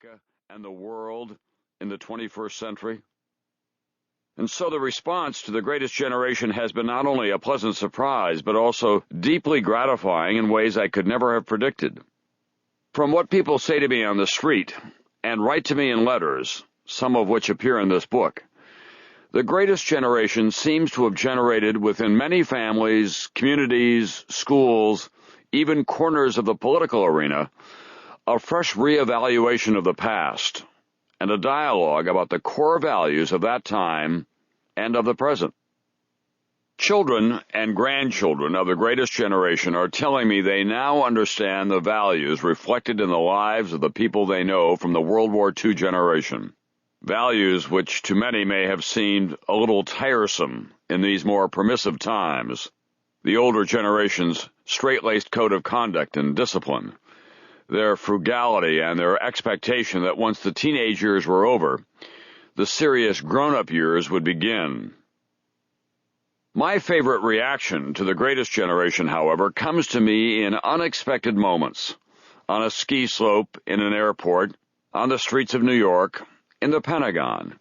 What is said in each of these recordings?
America and the world in the 21st century? And so the response to the greatest generation has been not only a pleasant surprise, but also deeply gratifying in ways I could never have predicted. From what people say to me on the street, and write to me in letters, some of which appear in this book, the greatest generation seems to have generated within many families, communities, schools, even corners of the political arena, a fresh reevaluation of the past, and a dialogue about the core values of that time and of the present. Children and grandchildren of the greatest generation are telling me they now understand the values reflected in the lives of the people they know from the World War II generation, values which to many may have seemed a little tiresome in these more permissive times, the older generation's straight-laced code of conduct and discipline, their frugality and their expectation that once the teenage years were over, the serious grown-up years would begin. My favorite reaction to the greatest generation, however, comes to me in unexpected moments, on a ski slope, in an airport, on the streets of New York, in the Pentagon.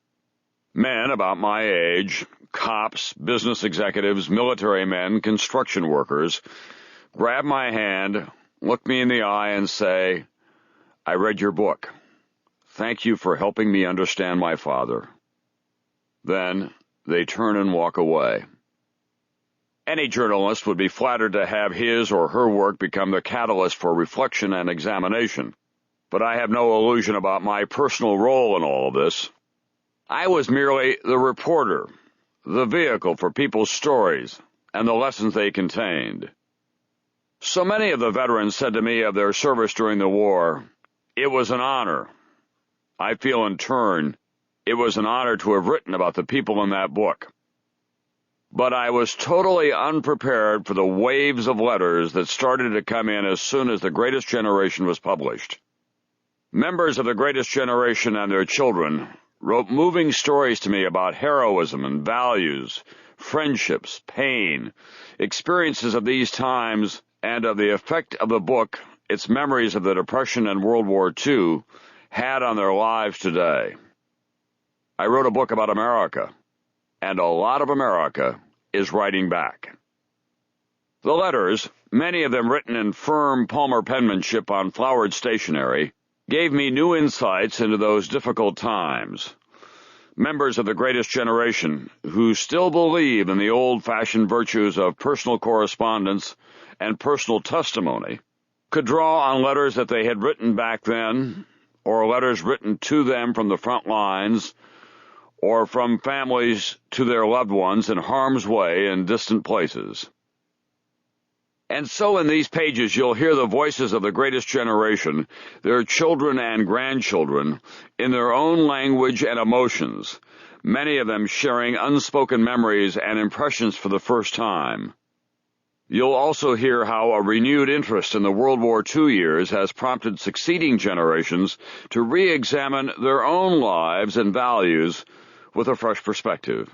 Men about my age, cops, business executives, military men, construction workers, grab my hand, look me in the eye and say, "I read your book. Thank you for helping me understand my father." Then they turn and walk away. Any journalist would be flattered to have his or her work become the catalyst for reflection and examination, but I have no illusion about my personal role in all of this. I was merely the reporter, the vehicle for people's stories and the lessons they contained. So many of the veterans said to me of their service during the war, "It was an honor." I feel in turn, it was an honor to have written about the people in that book. But I was totally unprepared for the waves of letters that started to come in as soon as The Greatest Generation was published. Members of The Greatest Generation and their children wrote moving stories to me about heroism and values, friendships, pain, experiences of these times, and of the effect of the book, its memories of the Depression and World War II, had on their lives today. I wrote a book about America, and a lot of America is writing back. The letters, many of them written in firm Palmer penmanship on flowered stationery, gave me new insights into those difficult times. Members of the greatest generation, who still believe in the old-fashioned virtues of personal correspondence and personal testimony, could draw on letters that they had written back then, or letters written to them from the front lines, or from families to their loved ones in harm's way in distant places. And so in these pages you'll hear the voices of the greatest generation, their children and grandchildren, in their own language and emotions, many of them sharing unspoken memories and impressions for the first time. You'll also hear how a renewed interest in the World War II years has prompted succeeding generations to re-examine their own lives and values with a fresh perspective.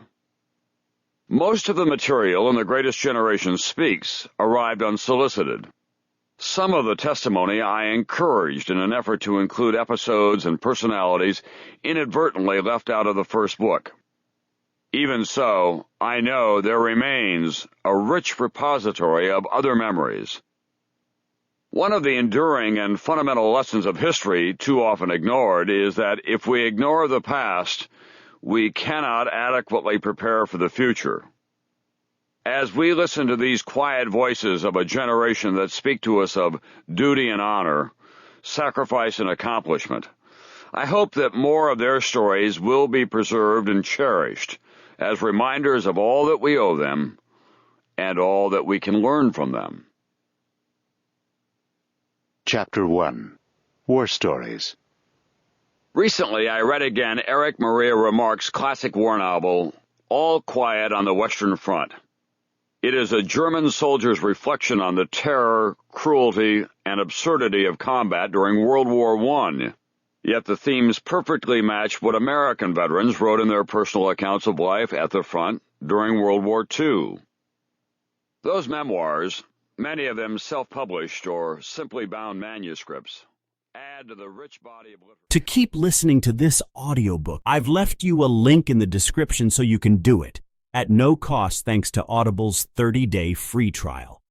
Most of the material in The Greatest Generation Speaks arrived unsolicited. Some of the testimony I encouraged in an effort to include episodes and personalities inadvertently left out of the first book. Even so, I know there remains a rich repository of other memories. One of the enduring and fundamental lessons of history, too often ignored, is that if we ignore the past, we cannot adequately prepare for the future. As we listen to these quiet voices of a generation that speak to us of duty and honor, sacrifice and accomplishment, I hope that more of their stories will be preserved and cherished as reminders of all that we owe them and all that we can learn from them. Chapter 1. War Stories. Recently, I read again Erich Maria Remarque's classic war novel, All Quiet on the Western Front. It is a German soldier's reflection on the terror, cruelty, and absurdity of combat during World War I, yet the themes perfectly match what American veterans wrote in their personal accounts of life at the front during World War II. Those memoirs, many of them self-published or simply bound manuscripts, add add to the rich body of literature. To keep listening to this audiobook, I've left you a link in the description so you can do it at no cost thanks to Audible's 30-day free trial.